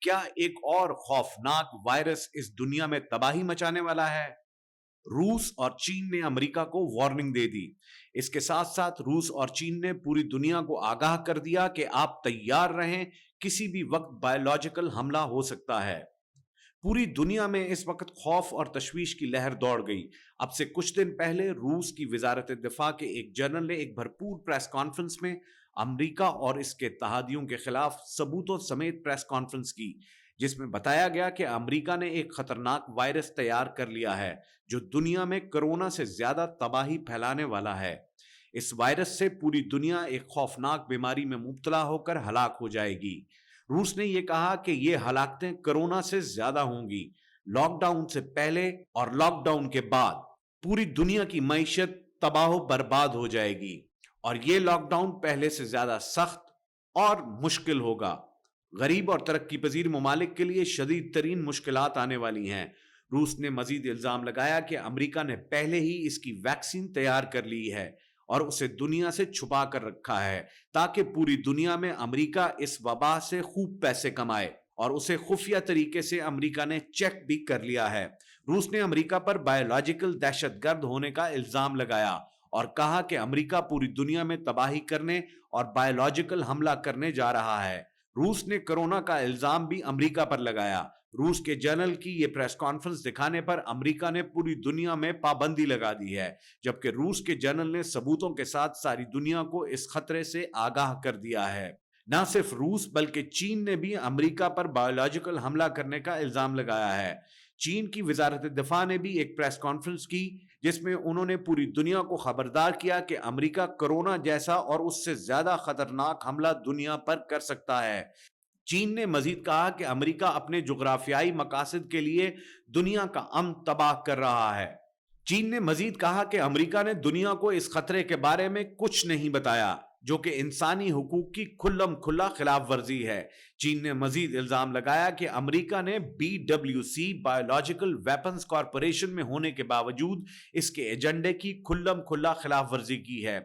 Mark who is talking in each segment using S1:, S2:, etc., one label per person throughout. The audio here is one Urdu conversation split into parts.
S1: کیا ایک اور خوفناک وائرس اس دنیا میں تباہی مچانے والا ہے؟ روس اور چین نے امریکہ کو وارننگ دے دی۔ اس کے ساتھ ساتھ روس اور چین نے پوری دنیا کو آگاہ کر دیا کہ آپ تیار رہیں، کسی بھی وقت بایولوجیکل حملہ ہو سکتا ہے۔ پوری دنیا میں اس وقت خوف اور تشویش کی لہر دوڑ گئی۔ اب سے کچھ دن پہلے روس کی وزارت دفاع کے ایک جنرل نے ایک بھرپور پریس کانفرنس میں امریکہ اور اس کے اتحادیوں کے خلاف ثبوتوں سمیت پریس کانفرنس کی، جس میں بتایا گیا کہ امریکہ نے ایک خطرناک وائرس تیار کر لیا ہے جو دنیا میں کرونا سے زیادہ تباہی پھیلانے والا ہے۔ اس وائرس سے پوری دنیا ایک خوفناک بیماری میں مبتلا ہو کر ہلاک ہو جائے گی۔ روس نے یہ کہا کہ یہ ہلاکتیں کرونا سے زیادہ ہوں گی۔ لاک ڈاؤن سے پہلے اور لاک ڈاؤن کے بعد پوری دنیا کی معیشت تباہ و برباد ہو جائے گی، اور یہ لاک ڈاؤن پہلے سے زیادہ سخت اور مشکل ہوگا۔ غریب اور ترقی پذیر ممالک کے لیے شدید ترین مشکلات آنے والی ہیں۔ روس نے مزید الزام لگایا کہ امریکہ نے پہلے ہی اس کی ویکسین تیار کر لی ہے اور اسے دنیا سے چھپا کر رکھا ہے تاکہ پوری دنیا میں امریکہ اس وبا سے خوب پیسے کمائے، اور اسے خفیہ طریقے سے امریکہ نے چیک بھی کر لیا ہے۔ روس نے امریکہ پر بایولوجیکل دہشت گرد ہونے کا الزام لگایا اور کہا کہ امریکہ پوری دنیا میں تباہی کرنے اور بایولوجیکل حملہ کرنے جا رہا ہے۔ روس نے کرونا کا الزام بھی امریکہ پر لگایا۔ روس کے جنرل کی یہ پریس کانفرنس دکھانے پر امریکہ نے پوری دنیا میں پابندی لگا دی ہے، جبکہ روس کے جنرل نے ثبوتوں کے ساتھ ساری دنیا کو اس خطرے سے آگاہ کر دیا ہے۔ نہ صرف روس بلکہ چین نے بھی امریکہ پر بایولوجیکل حملہ کرنے کا الزام لگایا ہے۔ چین کی وزارت دفاع نے بھی ایک پریس کانفرنس کی جس میں انہوں نے پوری دنیا کو خبردار کیا کہ امریکہ کرونا جیسا اور اس سے زیادہ خطرناک حملہ دنیا پر کر سکتا ہے۔ چین نے مزید کہا کہ امریکہ اپنے جغرافیائی مقاصد کے لیے دنیا کا امن تباہ کر رہا ہے۔ چین نے مزید کہا کہ امریکہ نے دنیا کو اس خطرے کے بارے میں کچھ نہیں بتایا، جو کہ انسانی حقوق کی کھلم کھلا خلاف ورزی ہے۔ چین نے مزید الزام لگایا کہ امریکہ نے BWC بایولوجیکل ویپنز کارپوریشن میں ہونے کے باوجود اس کے ایجنڈے کی کھلم کھلا خلاف ورزی کی ہے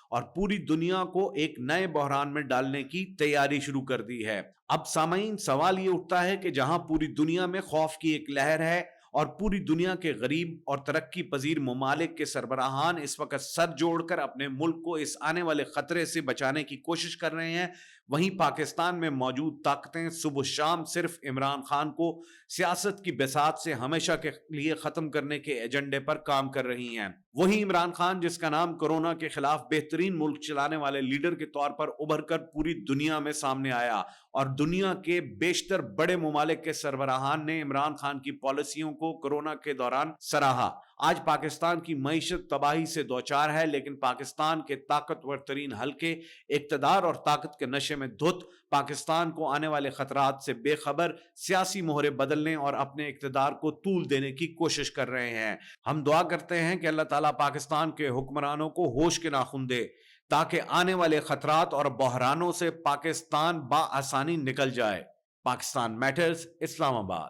S1: اور پوری دنیا کو ایک نئے بحران میں ڈالنے کی تیاری شروع کر دی ہے۔ اب سامعین، سوال یہ اٹھتا ہے کہ جہاں پوری دنیا میں خوف کی ایک لہر ہے اور پوری دنیا کے غریب اور ترقی پذیر ممالک کے سربراہان اس وقت سر جوڑ کر اپنے ملک کو اس آنے والے خطرے سے بچانے کی کوشش کر رہے ہیں، وہیں پاکستان میں موجود طاقتیں صبح شام صرف عمران خان کو سیاست کی بساط سے ہمیشہ کے لیے ختم کرنے کے ایجنڈے پر کام کر رہی ہیں۔ وہی عمران خان، جس کا نام کورونا کے خلاف بہترین ملک چلانے والے لیڈر کے طور پر ابھر کر پوری دنیا میں سامنے آیا، اور دنیا کے بیشتر بڑے ممالک کے سربراہان نے عمران خان کی پالیسیوں کو کورونا کے دوران سراہا۔ آج پاکستان کی معیشت تباہی سے دوچار ہے، لیکن پاکستان کے طاقتور ترین حلقے اقتدار اور طاقت کے نشے میں دھت پاکستان کو آنے والے خطرات سے بے خبر سیاسی مہرے بدلنے اور اپنے اقتدار کو طول دینے کی کوشش کر رہے ہیں۔ ہم دعا کرتے ہیں کہ اللہ تعالیٰ پاکستان کے حکمرانوں کو ہوش کے ناخن دے تاکہ آنے والے خطرات اور بحرانوں سے پاکستان بآسانی نکل جائے۔ پاکستان میٹرز، اسلام آباد۔